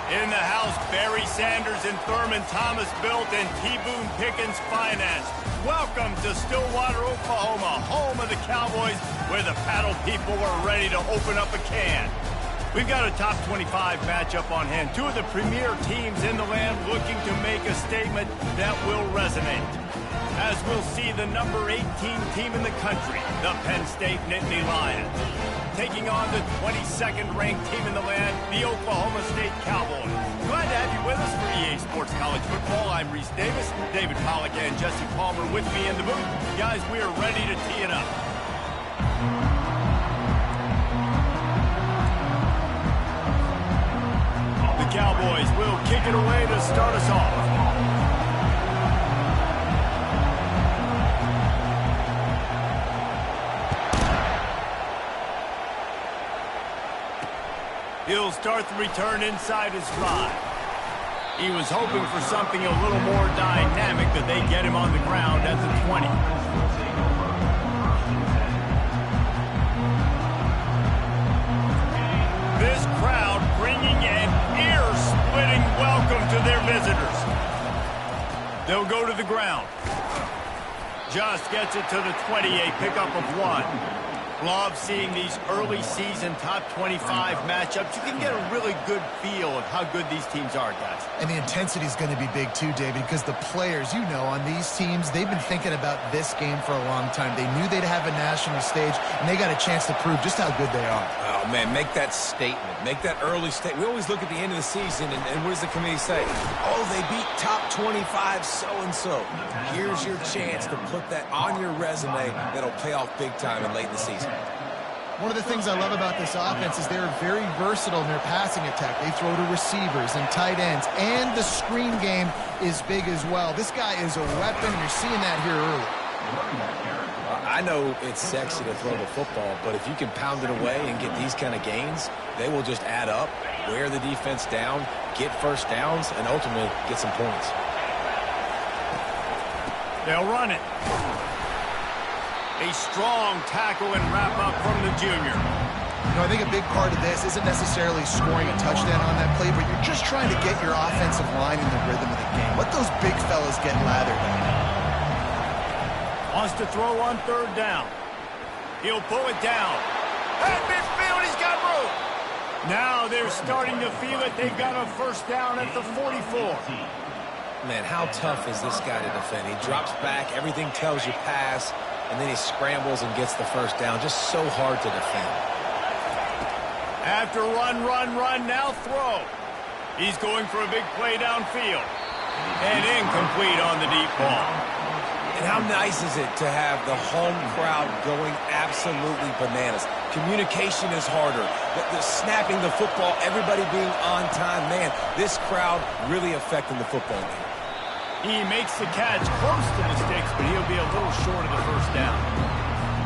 In the house, Barry Sanders and Thurman Thomas built and T. Boone Pickens financed. Welcome to Stillwater, Oklahoma, home of the Cowboys, where the paddle people are ready to open up a can. We've got a top 25 matchup on hand. Two of the premier teams in the land looking to make a statement that will resonate. As we'll see the number 18 team in the country, the Penn State Nittany Lions, taking on the 22nd ranked team in the land, the Oklahoma State Cowboys. Glad to have you with us for EA Sports College Football. I'm Reese Davis, David Pollack and Jesse Palmer with me in the booth. Guys, we are ready to tee it up. The Cowboys will kick it away to start us off. He'll start the return inside his 5. He was hoping for something a little more dynamic, but they get him on the ground at the 20. This crowd bringing an ear-splitting welcome to their visitors. They'll go to the ground. Just gets it to the 20, a pickup of 1. Love seeing these early season top 25 matchups. You can get a really good feel of how good these teams are, guys. And the intensity is going to be big too, David, because the players, you know, on these teams, they've been thinking about this game for a long time. They knew they'd have a national stage, and they got a chance to prove just how good they are. Oh, man, make that statement. Make that early statement. We always look at the end of the season, and what does the committee say? Oh, they beat top 25 so-and-so. Here's your chance to put that on your resume that'll pay off big time in late in the season. One of the things I love about this offense is they're very versatile in their passing attack. They throw to receivers and tight ends, and the screen game is big as well. This guy is a weapon, and you're seeing that here early. I know it's sexy to throw the football, but if you can pound it away and get these kind of gains, they will just add up, wear the defense down, get first downs, and ultimately get some points. They'll run it. A strong tackle and wrap-up from the junior. You know, I think a big part of this isn't necessarily scoring a touchdown on that play, but you're just trying to get your offensive line in the rhythm of the game. Let those big fellas get lathered. Wants to throw on 3rd down. He'll pull it down. At midfield, he's got room. Now they're starting to feel it. They've got a first down at the 44. Man, how tough is this guy to defend? He drops back, everything tells you pass, and then he scrambles and gets the first down. Just so hard to defend. After run, now throw. He's going for a big play downfield. And incomplete on the deep ball. And how nice is it to have the home crowd going absolutely bananas? Communication is harder. The snapping the football, everybody being on time. Man, this crowd really affecting the football game. He makes the catch close to the sticks, but he'll be a little short of the first down.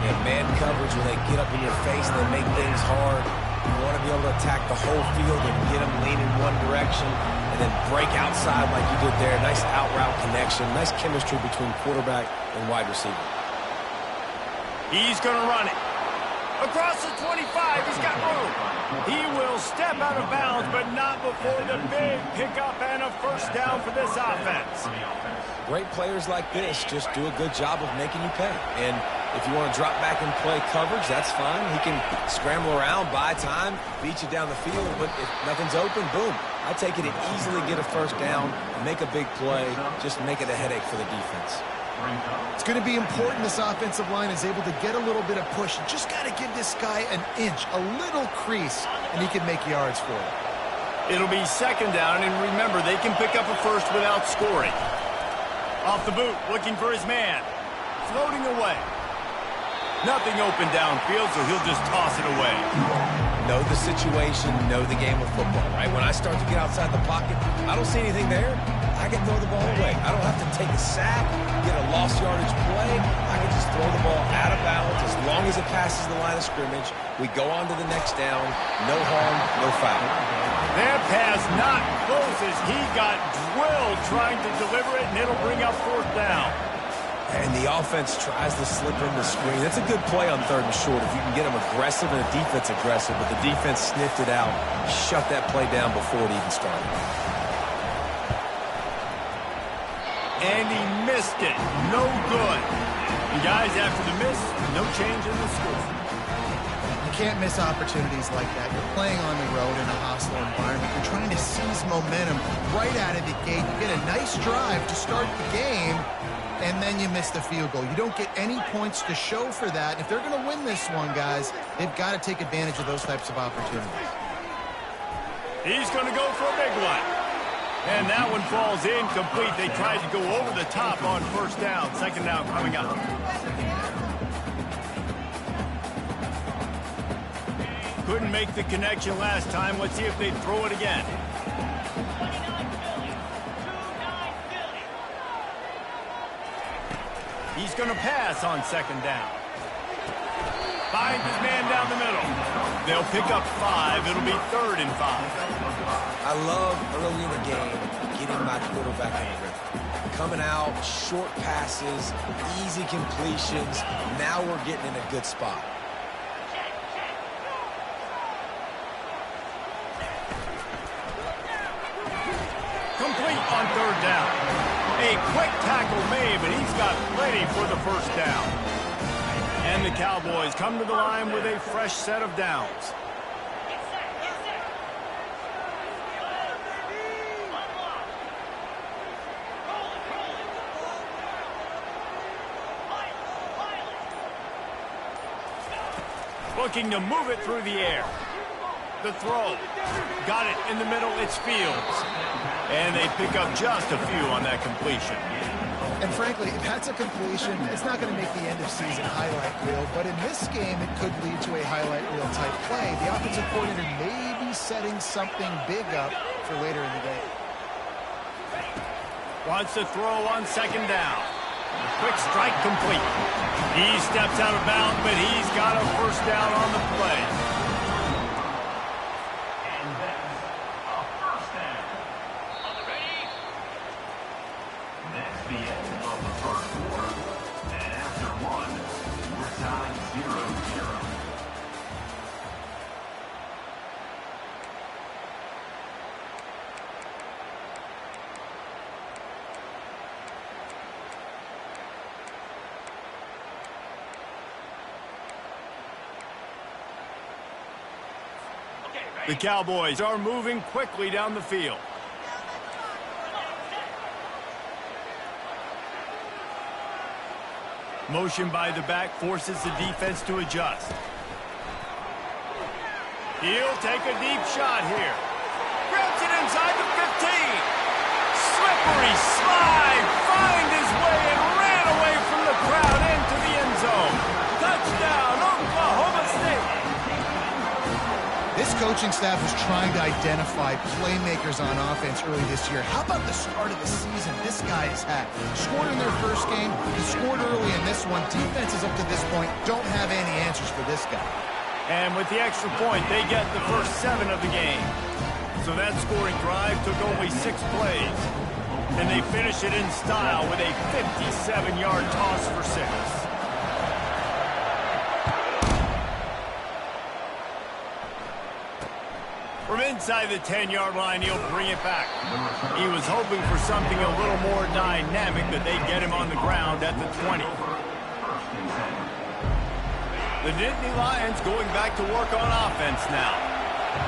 Yeah, man coverage, when they get up in your face and they make things hard. You want to be able to attack the whole field and get them leaning one direction and then break outside like you did there. Nice out-route connection. Nice chemistry between quarterback and wide receiver. He's going to run it. Across the 25, he's got room. He will step out of bounds, but not before the big pickup and a first down for this offense. Great players like this just do a good job of making you pay. And if you want to drop back and play coverage, that's fine. He can scramble around, buy time, beat you down the field. But if nothing's open, boom. I take it to easily get a first down, make a big play, just make it a headache for the defense. It's going to be important this offensive line is able to get a little bit of push. You just got to give this guy an inch, a little crease, and he can make yards for it. It'll be 2nd down, and remember, they can pick up a first without scoring. Off the boot, looking for his man. Floating away. Nothing open downfield, so he'll just toss it away. Know the situation, know the game of football, right? When I start to get outside the pocket, I don't see anything there. I can throw the ball away. I don't have to take a sack, get a lost yardage play. I can just throw the ball out of bounds. As long as it passes the line of scrimmage, we go on to the next down. No harm, no foul. That pass not close as he got drilled trying to deliver it, and it'll bring up 4th down. And the offense tries to slip in the screen. That's a good play on 3rd and short if you can get them aggressive and the defense aggressive, but the defense sniffed it out, shut that play down before it even started. And he missed it. No good. And guys, after the miss, no change in the score. You can't miss opportunities like that. You're playing on the road in a hostile environment. You're trying to seize momentum right out of the gate. You get a nice drive to start the game, and then you miss the field goal. You don't get any points to show for that. If they're going to win this one, guys, they've got to take advantage of those types of opportunities. He's going to go for a big one. And that one falls incomplete. They tried to go over the top on 1st down. 2nd down coming up. Couldn't make the connection last time. Let's see if they throw it again. He's going to pass on 2nd down. Finds his man down the middle. They'll pick up 5. It'll be 3rd and 5. I love early in the game getting my quarterback in rhythm. Coming out, short passes, easy completions. Now we're getting in a good spot. Complete on 3rd down. A quick tackle made, but he's got plenty for the 1st down. And the Cowboys come to the line with a fresh set of downs. Looking to move it through the air. The throw. Got it in the middle. It's Fields. And they pick up just a few on that completion. And frankly, if that's a completion, it's not going to make the end-of-season highlight reel. But in this game, it could lead to a highlight reel type play. The offensive coordinator may be setting something big up for later in the game. Wants to throw on 2nd down. Quick strike complete. He steps out of bounds, but he's got a 1st down on the play. And that's a 1st down. That's the end of the 1st quarter. And after 1, we're tied 0-0. The Cowboys are moving quickly down the field. Motion by the back forces the defense to adjust. He'll take a deep shot here. Grabs it inside the 15. Slippery slide. Find his way and ran away from the crowd into the end zone. Touchdown, Oklahoma State. This coaching staff was trying to identify playmakers on offense early this year. How about the start of the season this guy has had? Scored in their 1st game. He scored early in this one. Defenses up to this point don't have any answers for this guy. And with the extra point, they get the first 7 of the game. So that scoring drive took only 6 plays. And they finish it in style with a 57-yard toss for 6. From inside the 10-yard line, he'll bring it back. He was hoping for something a little more dynamic, that they'd get him on the ground at the 20. The Nittany Lions going back to work on offense now.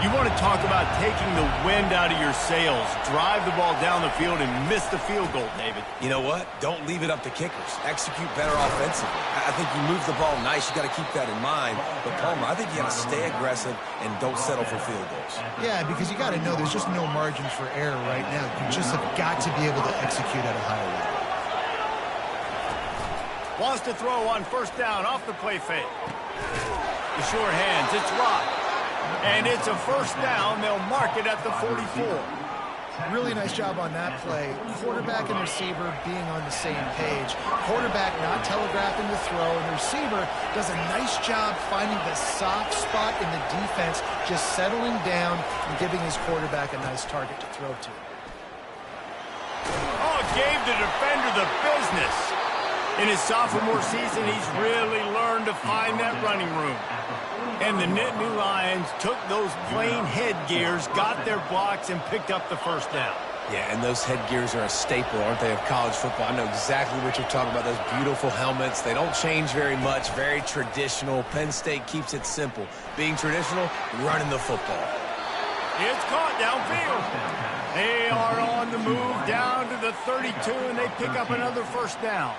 You want to talk about taking the wind out of your sails. Drive the ball down the field and miss the field goal, David. You know what? Don't leave it up to kickers. Execute better offensively. I think you move the ball nice. You got to keep that in mind. But, Palmer, I think you got to stay aggressive and don't settle for field goals. Yeah, because you got to know there's just no margin for error right now. You just have got to be able to execute at a higher level. Wants to throw on 1st down off the play fake. The short hands. It's Rock. And it's a 1st down. They'll mark it at the 44. Really nice job on that play. Quarterback and receiver being on the same page. Quarterback not telegraphing the throw, and the receiver does a nice job finding the soft spot in the defense, just settling down and giving his quarterback a nice target to throw to. Oh, gave the defender the business. In his sophomore season, he's really learned to find that running room. And the Nittany Lions took those plain headgears, got their blocks, and picked up the first down. Yeah, and those headgears are a staple, aren't they, of college football? I know exactly what you're talking about, those beautiful helmets. They don't change very much, very traditional. Penn State keeps it simple. Being traditional, running the football. It's caught downfield. They are on the move down to the 32, and they pick up another first down.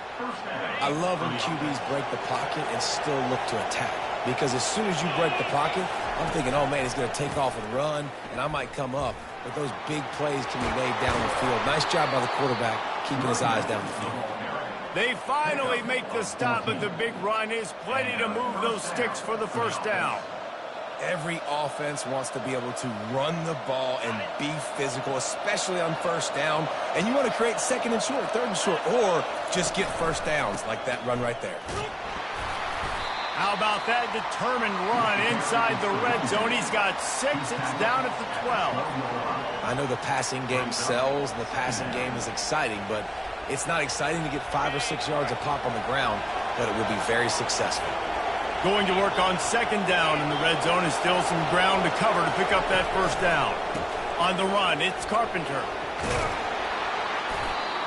I love when QBs break the pocket and still look to attack. Because as soon as you break the pocket, I'm thinking, oh, man, he's going to take off and run, and I might come up. But those big plays can be laid down the field. Nice job by the quarterback keeping his eyes down the field. They finally make the stop, but the big run is plenty to move those sticks for the first down. Every offense wants to be able to run the ball and be physical, especially on first down. And you want to create second and short, third and short, or just get first downs like that run right there. How about that determined run inside the red zone? He's got 6. It's down at the 12. I know the passing game sells and the passing game is exciting, but it's not exciting to get 5 or 6 yards a pop on the ground, but it will be very successful. Going to work on second down in the red zone is still some ground to cover to pick up that first down. On the run, it's Carpenter.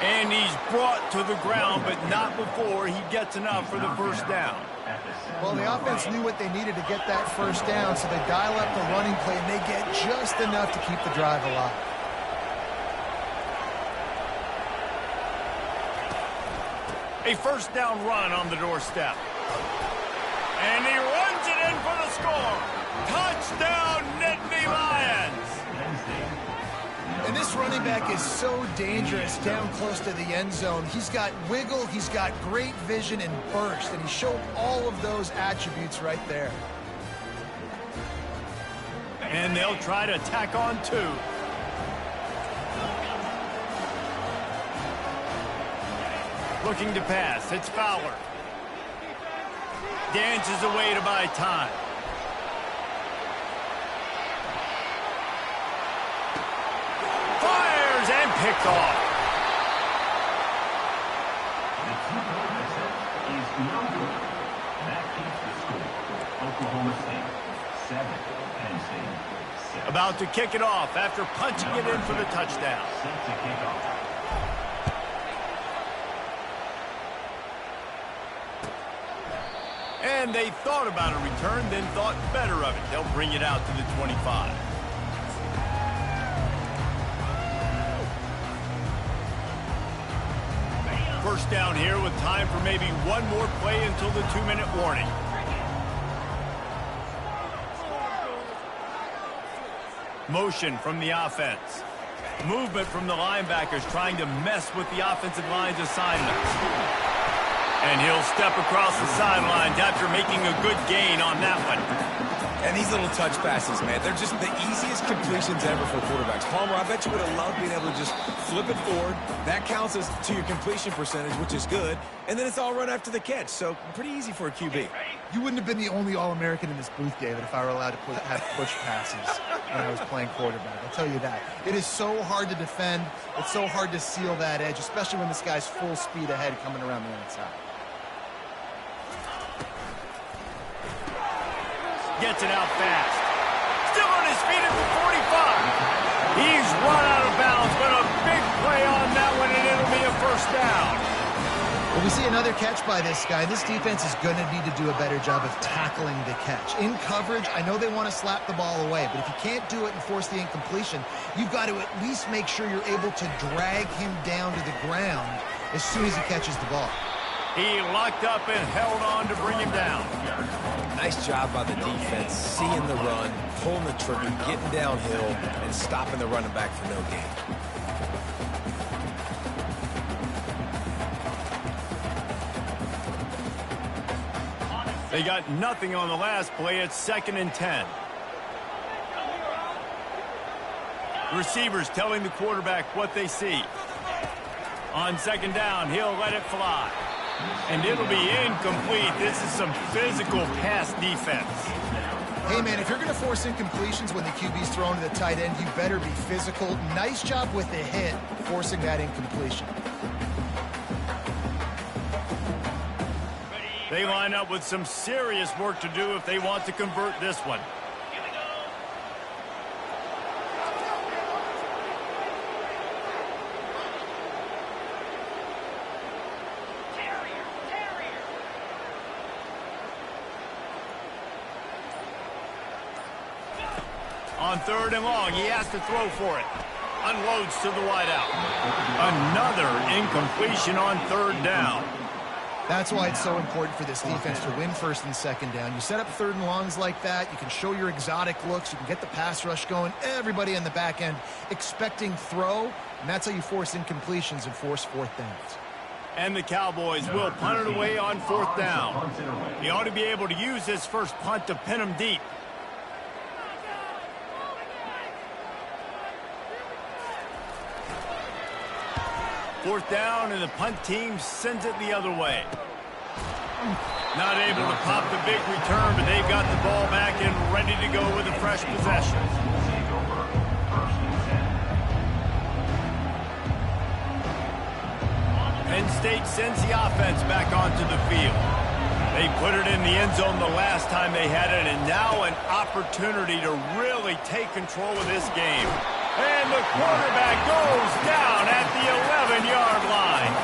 And he's brought to the ground, but not before he gets enough for the first down. Well, the offense knew what they needed to get that first down, so they dial up the running play, and they get just enough to keep the drive alive. A first down run on the doorstep. And he runs it in for the score. Touchdown, Nittany Lions. And this running back is so dangerous down close to the end zone. He's got wiggle, he's got great vision and burst, and he showed all of those attributes right there. And they'll try to tack on 2. Looking to pass, it's Fowler. Dances away to buy time. Fires and picked off. The two-point attempt is no good. That keeps the score. Oklahoma State 7, Penn State 6. About to kick it off after punching it in for the touchdown. Set to kick off. And they thought about a return, then thought better of it. They'll bring it out to the 25. First down here with time for maybe one more play until the 2-minute warning. Motion from the offense. Movement from the linebackers trying to mess with the offensive line's assignments. And he'll step across the sidelines after making a good gain on that one. And these little touch passes, man, they're just the easiest completions ever for quarterbacks. Palmer, I bet you would have loved being able to just flip it forward. That counts as to your completion percentage, which is good. And then it's all run after the catch, so pretty easy for a QB. You wouldn't have been the only All-American in this booth, David, if I were allowed to have push passes when I was playing quarterback. I'll tell you that. It is so hard to defend. It's so hard to seal that edge, especially when this guy's full speed ahead coming around the outside. Gets it out fast. Still on his feet at the 45. He's run out of bounds, but a big play on that one, and it'll be a first down. Well, we see another catch by this guy. This defense is going to need to do a better job of tackling the catch. In coverage, I know they want to slap the ball away, but if you can't do it and force the incompletion, you've got to at least make sure you're able to drag him down to the ground as soon as he catches the ball. He locked up and held on to bring him down. Nice job by the defense, seeing the run, pulling the trigger, getting downhill, and stopping the running back for no gain. They got nothing on the last play. It's 2nd and 10. Receivers telling the quarterback what they see. On 2nd down, he'll let it fly. And it'll be incomplete. This is some physical pass defense. Hey, man, if you're going to force incompletions when the QB's thrown to the tight end, you better be physical. Nice job with the hit, forcing that incompletion. They line up with some serious work to do if they want to convert this one. On 3rd and long, he has to throw for it. Unloads to the wideout. Another incompletion on 3rd down. That's why it's so important for this defense to win 1st and 2nd down. You set up 3rd and longs like that, you can show your exotic looks, you can get the pass rush going, everybody on the back end expecting throw, and that's how you force incompletions and force 4th downs. And the Cowboys will punt it away on 4th down. He ought to be able to use his first punt to pin him deep. Fourth down, and the punt team sends it the other way. Not able to pop the big return, but they've got the ball back and ready to go with a fresh possession. Penn State sends the offense back onto the field. They put it in the end zone the last time they had it, and now an opportunity to really take control of this game. And the quarterback goes down at the 11-yard line.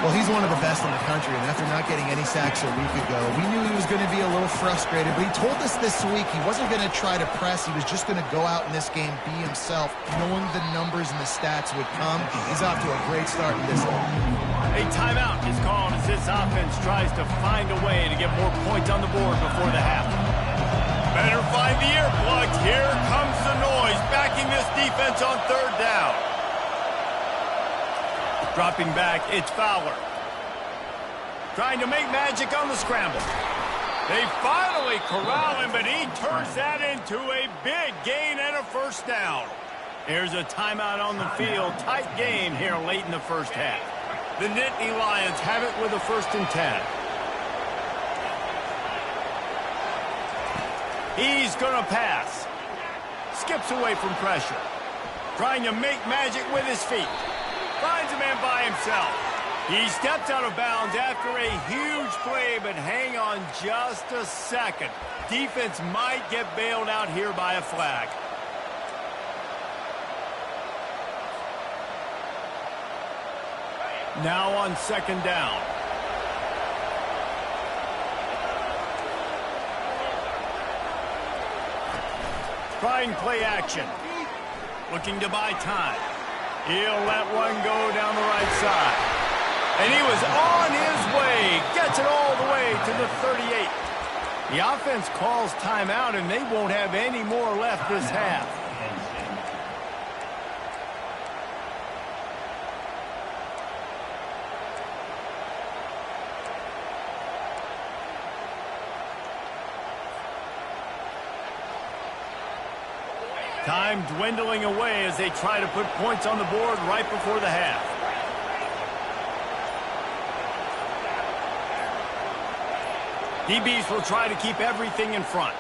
Well, he's one of the best in the country, and after not getting any sacks a week ago, we knew he was going to be a little frustrated, but he told us this week he wasn't going to try to press. He was just going to go out in this game, be himself, knowing the numbers and the stats would come. He's off to a great start in this one. A timeout is called as this offense tries to find a way to get more points on the board before the half. Better find the earplugs. Here comes the noise, backing this defense on 3rd down. Dropping back, it's Fowler. Trying to make magic on the scramble. They finally corral him, but he turns that into a big gain and a 1st down. Here's a timeout on the field. Tight game here late in the 1st half. The Nittany Lions have it with a 1st and 10. He's going to pass. Skips away from pressure. Trying to make magic with his feet. Finds a man by himself. He steps out of bounds after a huge play, but hang on just a second. Defense might get bailed out here by a flag. Now on 2nd down. Trying play action. Looking to buy time. He'll let one go down the right side. And he was on his way. Gets it all the way to the 38. The offense calls timeout, and they won't have any more left this half. Time dwindling away as they try to put points on the board right before the half. DBs will try to keep everything in front.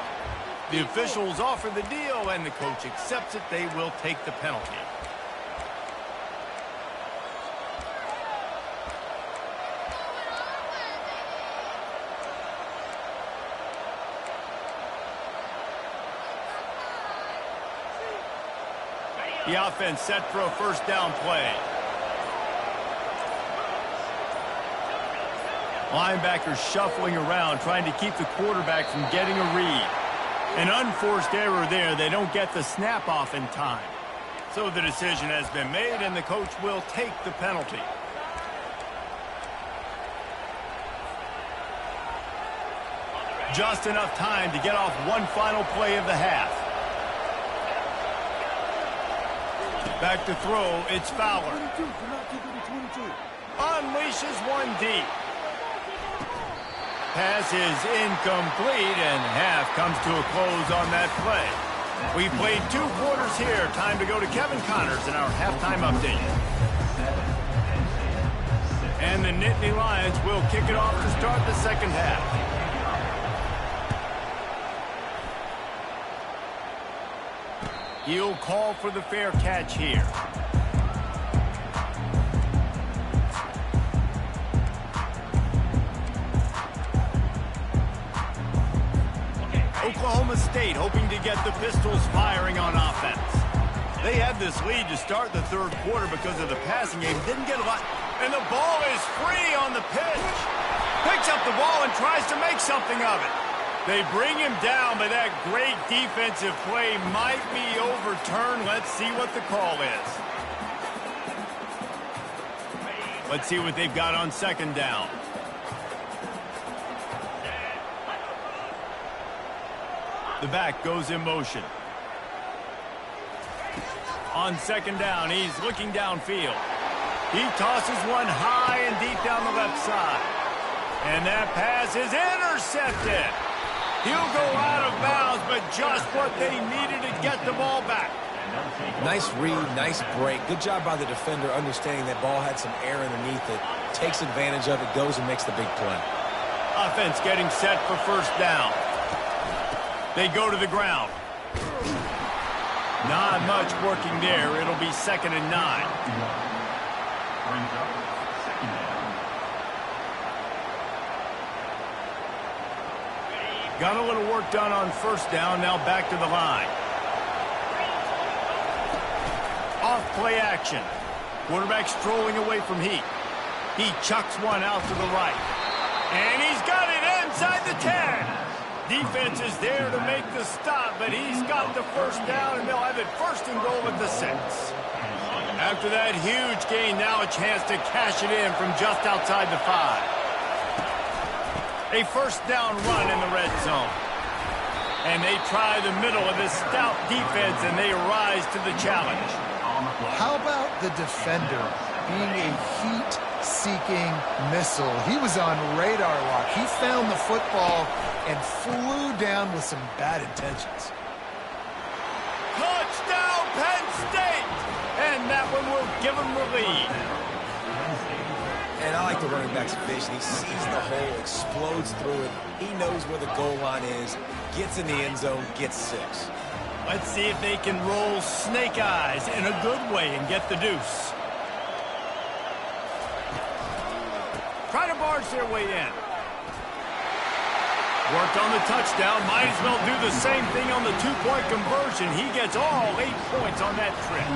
The officials offer the deal, and the coach accepts it. They will take the penalty. The offense set for a 1st down play. Linebackers shuffling around, trying to keep the quarterback from getting a read. An unforced error there. They don't get the snap off in time. So the decision has been made, and the coach will take the penalty. Just enough time to get off one final play of the half. Back to throw, it's Fowler. Unleashes one deep. Pass is incomplete, and half comes to a close on that play. We've played 2 quarters here. Time to go to Kevin Connors in our halftime update. And the Nittany Lions will kick it off to start the 2nd half. He'll call for the fair catch here. Oklahoma State hoping to get the Pistols firing on offense. They had this lead to start the third quarter because of the passing game. Didn't get a lot. And the ball is free on the pitch. Picks up the ball and tries to make something of it. They bring him down, but that great defensive play might be overturned. Let's see what the call is. Let's see what they've got on second down. The back goes in motion. On second down, he's looking downfield. He tosses one high and deep down the left side. And that pass is intercepted. He'll go out of bounds, but just what they needed to get the ball back. Nice read, nice break. Good job by the defender understanding that ball had some air underneath it. Takes advantage of it, goes and makes the big play. Offense getting set for first down. They go to the ground. Not much working there. It'll be 2nd and 9. Brings up 2nd down. Got a little work done on first down. Now back to the line. Off play action. Quarterback strolling away from heat. He chucks one out to the right. And he's got it inside the 10. Defense is there to make the stop, but he's got the first down, and they'll have it 1st and goal at the 6. After that huge gain, now a chance to cash it in from just outside the 5. A first down run in the red zone. And they try the middle of this stout defense, and they rise to the challenge. How about the defender being a heat-seeking missile? He was on radar lock. He found the football and flew down with some bad intentions. Touchdown, Penn State! And that one will give them the lead. And I like the running back's vision. He sees the hole, explodes through it. He knows where the goal line is, gets in the end zone, gets 6. Let's see if they can roll snake eyes in a good way and get the deuce. Try to barge their way in. Worked on the touchdown. Might as well do the same thing on the 2-point conversion. He gets all 8 points on that trip.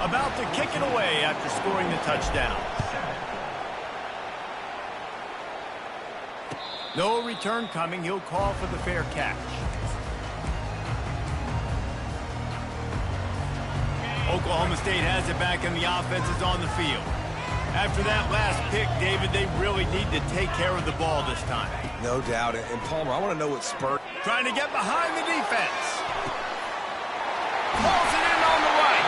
About to kick it away after scoring the touchdown. No return coming. He'll call for the fair catch. Oklahoma State has it back and the offense is on the field. After that last pick, David, they really need to take care of the ball this time. No doubt. And Palmer, I want to know what spurred. Trying to get behind the defense. Pulls it in on the right.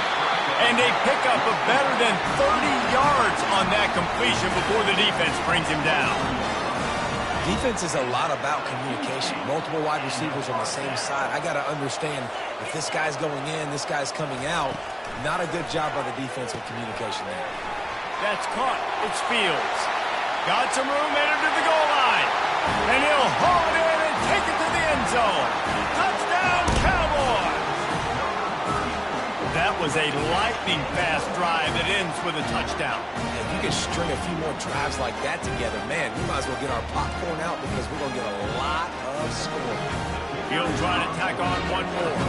And they pick up a better than 30 yards on that completion before the defense brings him down. Defense is a lot about communication. Multiple wide receivers on the same side. I got to understand if this guy's going in, this guy's coming out. Not a good job by the defense with communication there. That's caught. It's Fields. Got some room, entered to the goal line. And he'll haul it in and take it to the end zone. Touchdown, Cowboys! That was a lightning-fast drive that ends with a touchdown. If you can string a few more drives like that together, man, we might as well get our popcorn out because we're going to get a lot of scoring. He'll try to tack on one more.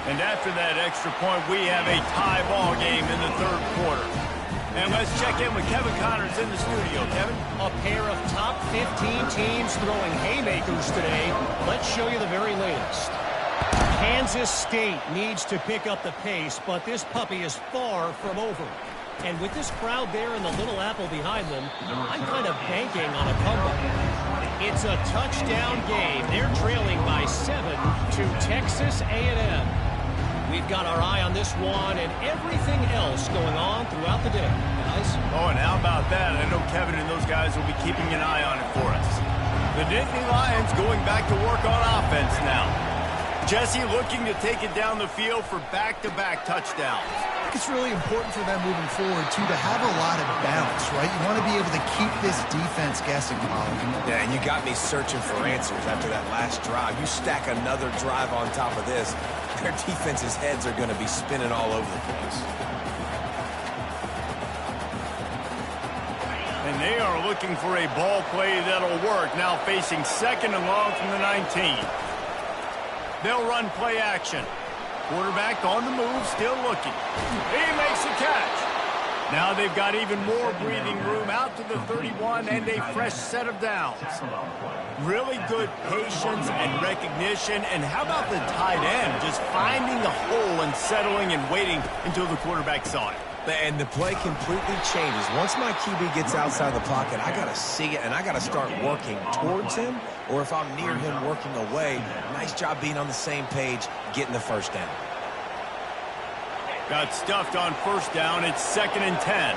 And after that extra point, we have a tie ball game in the third quarter. And let's check in with Kevin Connors in the studio. Kevin? A pair of top 15 teams throwing haymakers today. Let's show you the very latest. Kansas State needs to pick up the pace, but this puppy is far from over. And with this crowd there and the Little Apple behind them, I'm kind of banking on a comeback. It's a touchdown game. They're trailing by 7 to Texas A&M. We've got our eye on this one and everything else going on throughout the day, guys. Oh, and how about that? I know Kevin and those guys will be keeping an eye on it for us. The Nittany Lions going back to work on offense now. Jesse looking to take it down the field for back-to-back touchdowns. I think it's really important for them moving forward, too, to have a lot of bounce, right? You want to be able to keep this defense guessing, Molly. Yeah, and you got me searching for answers after that last drive. You stack another drive on top of this, their defense's heads are going to be spinning all over the place. And And they are looking for a ball play that'll work. Now facing 2nd and long from the 19. They'll run play action. Quarterback on the move, still looking. He makes a catch. Now they've got even more breathing room out to the 31 and a fresh set of downs. Really good patience and recognition. And how about the tight end just finding the hole and settling and waiting until the quarterback saw it. And the play completely changes. Once my QB gets outside the pocket, I got to see it, and I got to start working towards him, or if I'm near him working away, nice job being on the same page, getting the first down. Got stuffed on first down. It's 2nd and 10.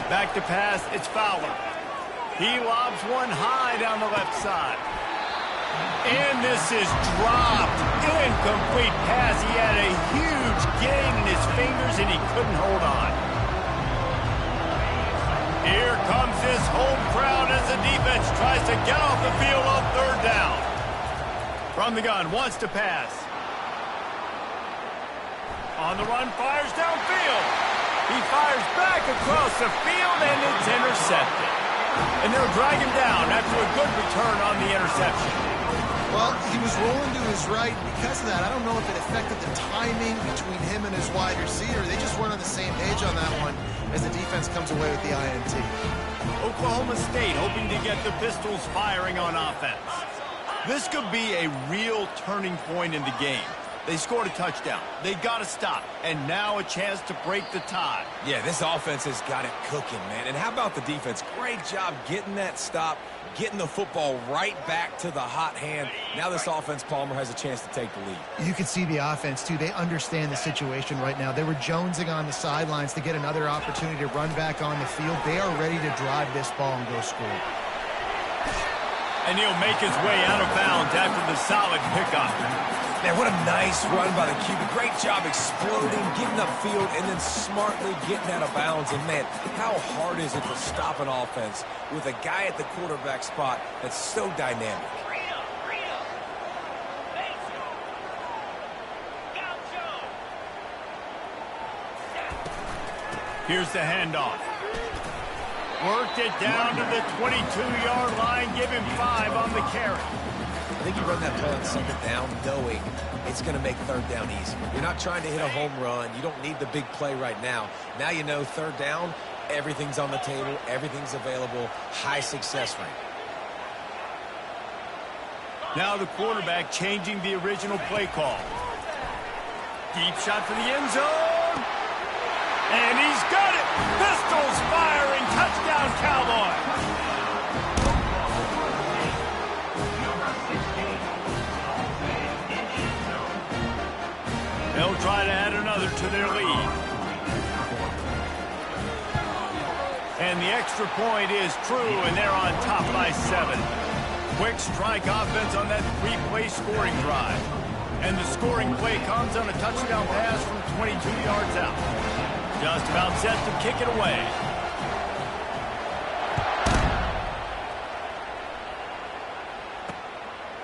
Back to pass. It's Fowler. He lobs one high down the left side. And this is dropped. Incomplete pass. He had a huge gain in his fingers, and he couldn't hold on. Here comes this home crowd as the defense tries to get off the field on 3rd down. From the gun, wants to pass. On the run, fires downfield. He fires back across the field, and it's intercepted. And they'll drag him down after a good return on the interception. Well, he was rolling to his right. Because of that, I don't know if it affected the timing between him and his wide receiver. They just weren't on the same page on that one as the defense comes away with the INT. Oklahoma State hoping to get the Pistols firing on offense. This could be a real turning point in the game. They scored a touchdown. They got to stop. And now a chance to break the tie. Yeah, this offense has got it cooking, man. And how about the defense? Great job getting that stop, getting the football right back to the hot hand. Now this offense, Palmer, has a chance to take the lead. You can see the offense, too. They understand the situation right now. They were jonesing on the sidelines to get another opportunity to run back on the field. They are ready to drive this ball and go score. And he'll make his way out of bounds after the solid pickup. Man, what a nice run by the QB. Great job exploding, getting upfield, and then smartly getting out of bounds. And, man, how hard is it to stop an offense with a guy at the quarterback spot that's so dynamic? Here's the handoff. Worked it down to the 22-yard line. Give him 5 on the carry. I think you run that play on 2nd down knowing it's going to make 3rd down easy. You're not trying to hit a home run. You don't need the big play right now. Now you know 3rd down, everything's on the table, everything's available, high success rate. Now the quarterback changing the original play call. Deep shot to the end zone. And he's got it. Pistols firing. Touchdown, Cowboys. They'll try to add another to their lead. And the extra point is true, and they're on top by 7. Quick strike offense on that 3-play scoring drive. And the scoring play comes on a touchdown pass from 22 yards out. Just about set to kick it away.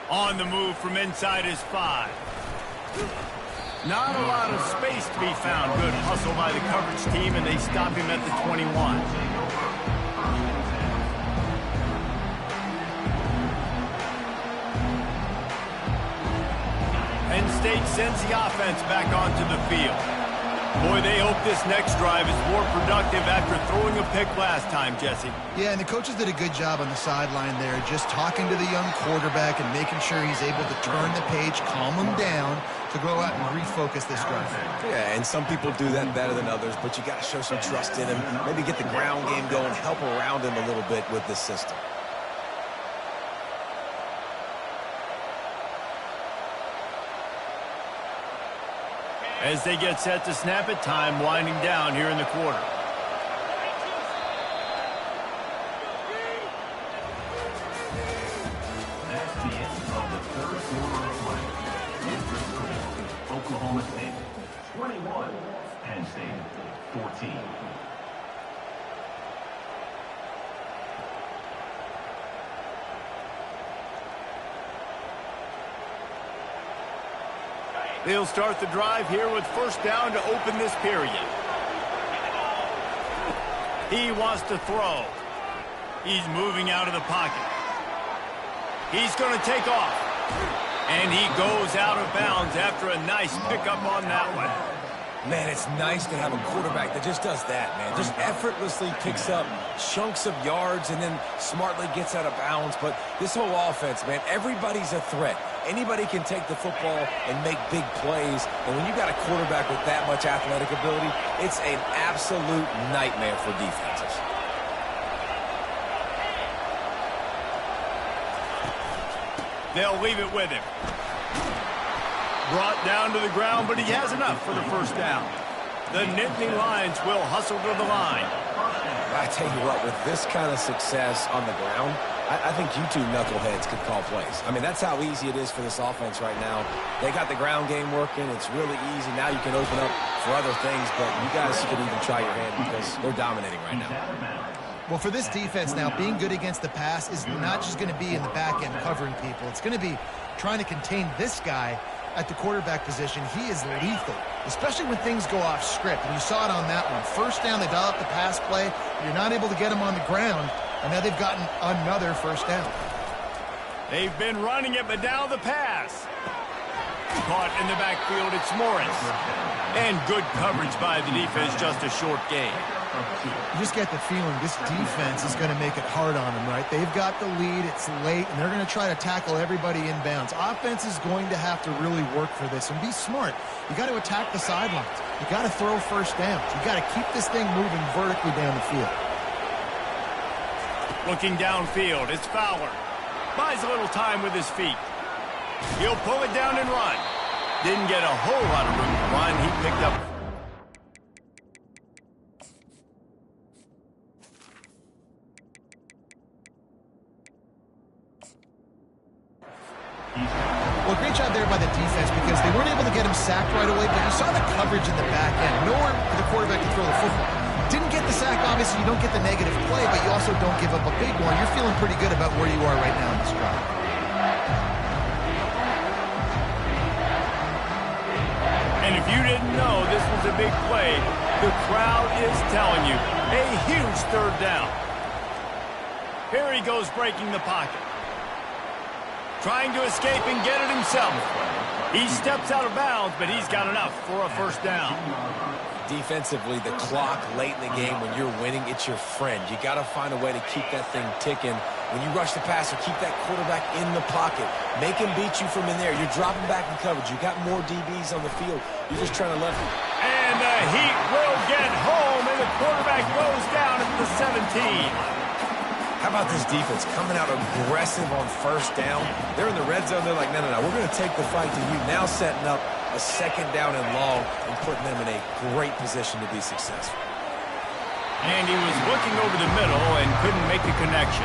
On the move from inside his 5. Not a lot of space to be found. Good hustle by the coverage team, and they stop him at the 21. Penn State sends the offense back onto the field. Boy, they hope this next drive is more productive after throwing a pick last time, Jesse. Yeah, and the coaches did a good job on the sideline there, just talking to the young quarterback and making sure he's able to turn the page, calm him down, to go out and refocus this drive. Yeah, and some people do that better than others, but you got to show some trust in him, maybe get the ground game going, help around him a little bit with this system. As they get set to snap it, time winding down here in the quarter. That's the end of the 3rd quarter of play. With the score, Oklahoma State 21, Penn State 14. They'll start the drive here with first down to open this period. He wants to throw. He's moving out of the pocket. He's going to take off. And he goes out of bounds after a nice pickup on that one. Man, it's nice to have a quarterback that just does that, man. Just effortlessly picks up chunks of yards and then smartly gets out of bounds. But this whole offense, man, everybody's a threat. Anybody can take the football and make big plays. And when you got a quarterback with that much athletic ability, it's an absolute nightmare for defenses. They'll leave it with him. Brought down to the ground, but he has enough for the first down. The Nittany Lions will hustle to the line. I tell you what, with this kind of success on the ground, I think you two knuckleheads could call plays. I mean, that's how easy it is for this offense right now. They got the ground game working. It's really easy. Now you can open up for other things, but you guys could even try your hand because they're dominating right now. Well, for this defense now, being good against the pass is not just going to be in the back end covering people. It's going to be trying to contain this guy at the quarterback position. He is lethal, especially when things go off script. And you saw it on that one. First down, they dial up the pass play. You're not able to get him on the ground, and now they've gotten another first down. They've been running it, but now the pass. Caught in the backfield, it's Morris. And good coverage by the defense, just a short gain. You just get the feeling this defense is going to make it hard on them, right? They've got the lead, it's late, and they're going to try to tackle everybody inbounds. Offense is going to have to really work for this and be smart. You got to attack the sidelines. You got to throw first downs. You got to keep this thing moving vertically down the field. Looking downfield, it's Fowler. Buys a little time with his feet. He'll pull it down and run. Didn't get a whole lot of room to run. He picked up. Well, great job there by the defense because they weren't able to get him sacked right away, but you saw the coverage in the back end. Nowhere for the quarterback to throw the football. Didn't get the sack, obviously you don't get the negative play, but you also don't give up a big one. You're feeling pretty good about where you are right now in this drive. And if you didn't know this was a big play, the crowd is telling you. A huge third down. Here he goes breaking the pocket. Trying to escape and get it himself. He steps out of bounds, but he's got enough for a first down. Defensively, the clock late in the game, when you're winning, it's your friend. You got to find a way to keep that thing ticking. When you rush the passer, keep that quarterback in the pocket. Make him beat you from in there. You're dropping back in coverage. You got more DBs on the field. You're just trying to level. And the Heat will get home, and the quarterback goes down at the 17. How about this defense coming out aggressive on first down? They're in the red zone. They're like, no, we're going to take the fight to you. Now setting up a second down and long and putting them in a great position to be successful. And he was looking over the middle and couldn't make the connection.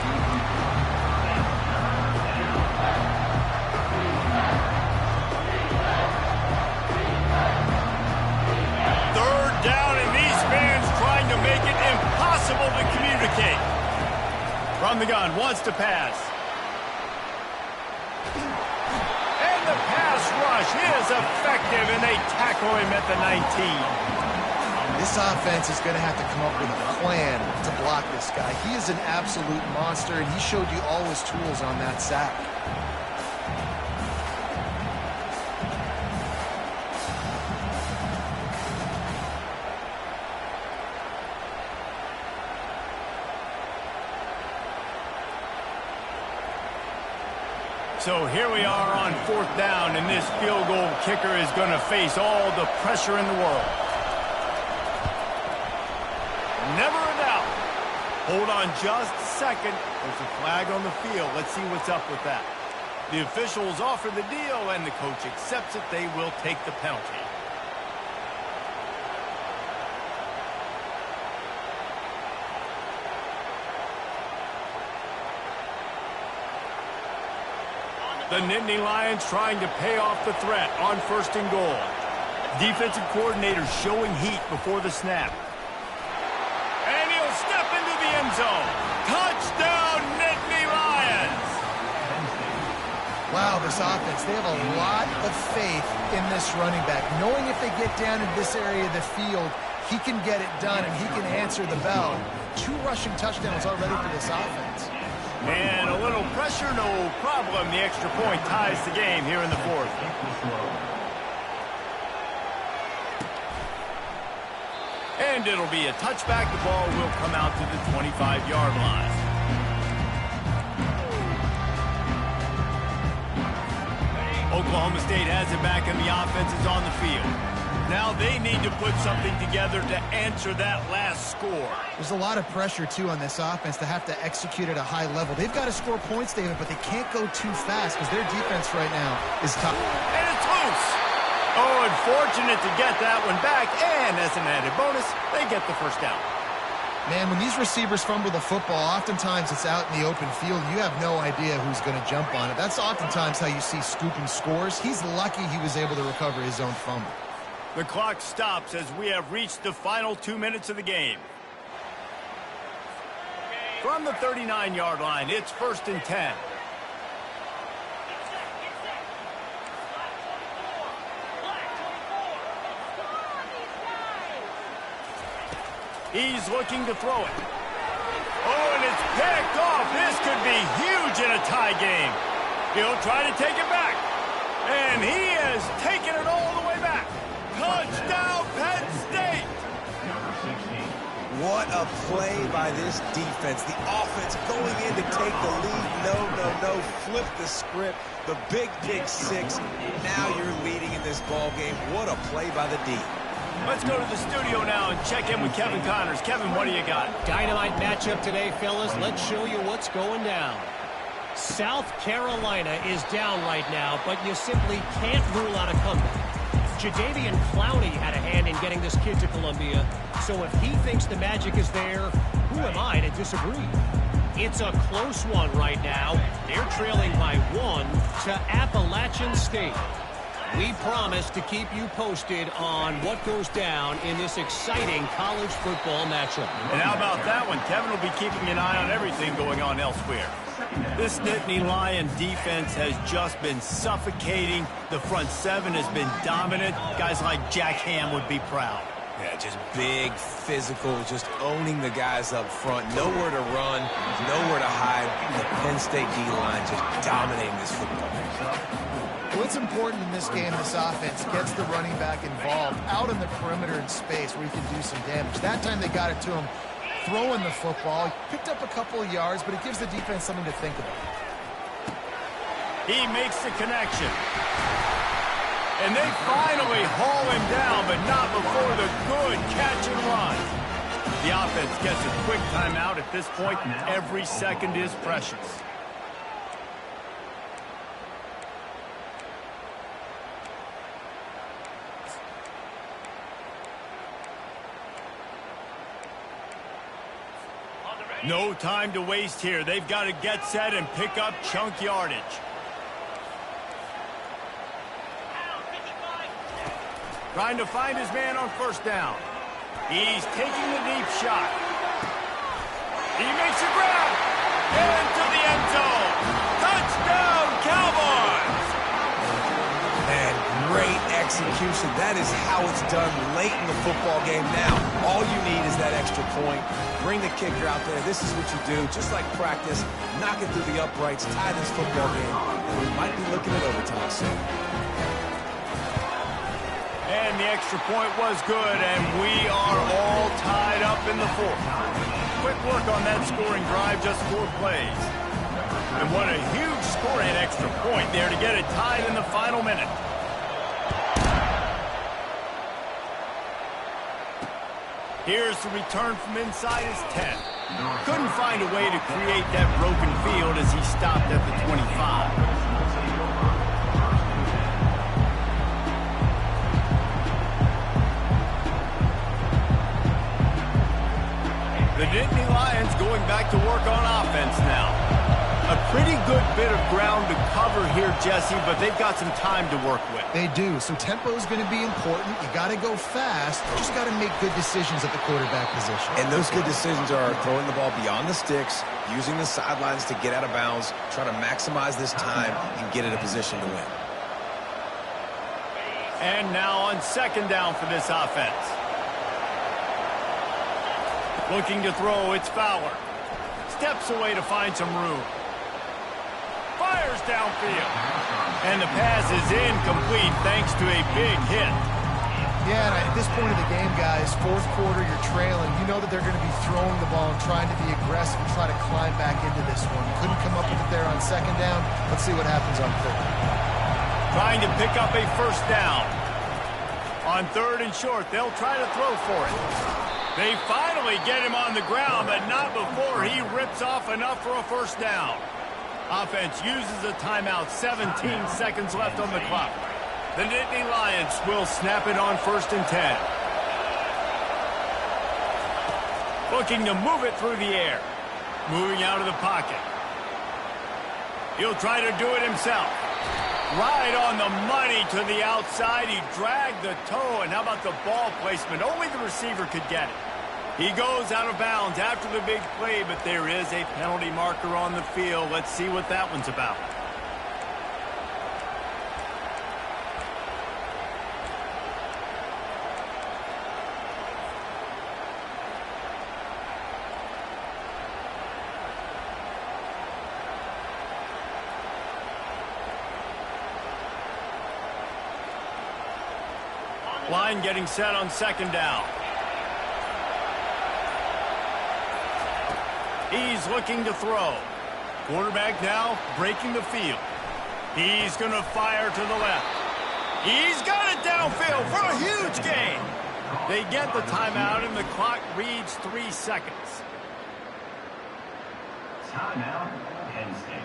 Third down, and these fans trying to make it impossible to communicate. From the gun, wants to pass. And the pass rush is effective, and they tackle him at the 19. This offense is going to have to come up with a plan to block this guy. He is an absolute monster, and he showed you all his tools on that sack. So here we are on fourth down, and this field goal kicker is going to face all the pressure in the world. Never a doubt. Hold on just a second. There's a flag on the field. Let's see what's up with that. The officials offer the deal, and the coach accepts it. They will take the penalty. The Nittany Lions trying to pay off the threat on first and goal. Defensive coordinator showing heat before the snap. And he'll step into the end zone. Touchdown, Nittany Lions! Wow, this offense, they have a lot of faith in this running back. Knowing if they get down in this area of the field, he can get it done and he can answer the bell. 2 rushing touchdowns already for this offense. And a little pressure, no problem. The extra point ties the game here in the 4th. And it'll be a touchback. The ball will come out to the 25-yard line. Oklahoma State has it back and the offense is on the field. Now they need to put something together to answer that last score. There's a lot of pressure, too, on this offense to have to execute at a high level. They've got to score points, David, but they can't go too fast because their defense right now is tough. And it's loose. Oh, unfortunate to get that one back. And as an added bonus, they get the first down. Man, when these receivers fumble the football, oftentimes it's out in the open field. You have no idea who's going to jump on it. That's oftentimes how you see scooping scores. He's lucky he was able to recover his own fumble. The clock stops as we have reached the final 2 minutes of the game. From the 39-yard line, it's 1st and 10. He's looking to throw it. Oh, and it's picked off. This could be huge in a tie game. He'll try to take it back. And he has taken it all the way back. Touchdown, Penn State! What a play by this defense. The offense going in to take the lead. No. Flip the script. The big pick 6. Now you're leading in this ball game. What a play by the D. Let's go to the studio now and check in with Kevin Connors. Kevin, what do you got? Dynamite matchup today, fellas. Let's show you what's going down. South Carolina is down right now, but you simply can't rule out a comeback. Jadeveon Clowney had a hand in getting this kid to Columbia, so if he thinks the magic is there, who am I to disagree? It's a close one right now. They're trailing by 1 to Appalachian State. We promise to keep you posted on what goes down in this exciting college football matchup. And how about that one? Kevin will be keeping an eye on everything going on elsewhere. This Nittany Lion defense has just been suffocating. The front 7 has been dominant. Guys like Jack Ham would be proud. Yeah, just big, physical, just owning the guys up front. Nowhere to run, nowhere to hide. The Penn State D-line just dominating this football game. What's important in this game, this offense gets the running back involved out in the perimeter in space where he can do some damage. That time they got it to him throwing the football. He picked up a couple of yards, but it gives the defense something to think about. He makes the connection. And they finally haul him down, but not before the good catch and run. The offense gets a quick timeout at this point, and every second is precious. No time to waste here. They've got to get set and pick up chunk yardage. Trying to find his man on 1st down. He's taking the deep shot. He makes a grab. Into the end zone. Touchdown, Cowboys! Man, great execution. That is how it's done late in the football game. Now, all you need is that extra point. Bring the kicker out there. This is what you do. Just like practice, knock it through the uprights, tie this football game, and we might be looking at overtime soon. And the extra point was good, and we are all tied up in the 4th. Quick work on that scoring drive, just 4 plays. And what a huge scoring extra point there to get it tied in the final minute. Here's the return from inside his 10. Couldn't find a way to create that broken field as he stopped at the 25. The Nittany Lions going back to work on offense now. A pretty good bit of ground to cover. cover here, Jesse, but they've got some time to work with. They do. So tempo is going to be important. You got to go fast. You just got to make good decisions at the quarterback position. And those good decisions are throwing the ball beyond the sticks, using the sidelines to get out of bounds, trying to maximize this time and get in a position to win. And now on second down for this offense. Looking to throw, it's Fowler. Steps away to find some room. Fires downfield. And the pass is incomplete thanks to a big hit. Yeah, and at this point of the game, guys, fourth quarter, you're trailing. You know that they're going to be throwing the ball and trying to be aggressive and try to climb back into this one. Couldn't come up with it there on second down. Let's see what happens on third. Trying to pick up a first down. On third and short, they'll try to throw for it. They finally get him on the ground, but not before he rips off enough for a first down. Offense uses a timeout, 17 seconds left on the clock. The Nittany Lions will snap it on 1st and 10. Looking to move it through the air. Moving out of the pocket. He'll try to do it himself. Right on the money to the outside. He dragged the toe, and how about the ball placement? Only the receiver could get it. He goes out of bounds after the big play, but there is a penalty marker on the field. Let's see what that one's about. Line getting set on second down. He's looking to throw. Quarterback now breaking the field. He's going to fire to the left. He's got it downfield for a huge gain. They get the timeout, and the clock reads 3 seconds. Timeout, Penn State.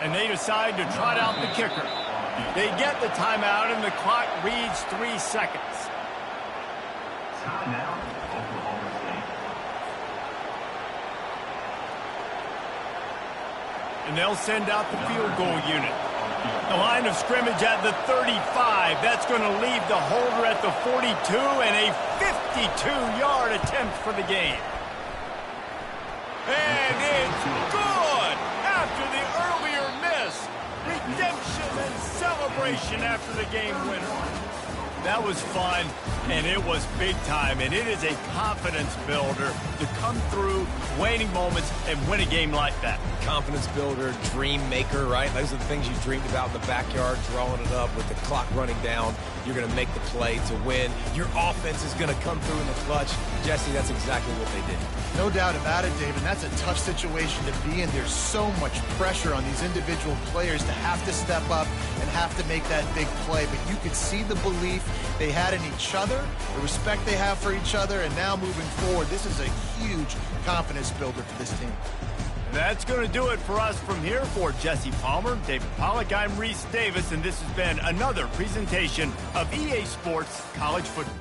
And they decide to trot out the kicker. They get the timeout, and the clock reads 3 seconds. Timeout, Oklahoma State. And they'll send out the field goal unit. The line of scrimmage at the 35. That's going to leave the holder at the 42, and a 52-yard attempt for the game. And it's good after the earlier miss. Redemption and celebration after the game winner. That was fun, and it was big time, and it is a confidence builder to come through waning moments and win a game like that. Confidence builder, dream maker, right? Those are the things you dreamed about in the backyard, drawing it up with the clock running down. You're going to make the play to win. Your offense is going to come through in the clutch. Jesse, that's exactly what they did. No doubt about it, David. That's a tough situation to be in. There's so much pressure on these individual players to have to step up and have to make that big play. But you could see the belief they had in each other, the respect they have for each other, and now moving forward, this is a huge confidence builder for this team. That's going to do it for us from here. For Jesse Palmer, David Pollack, I'm Reese Davis, and this has been another presentation of EA Sports College Football.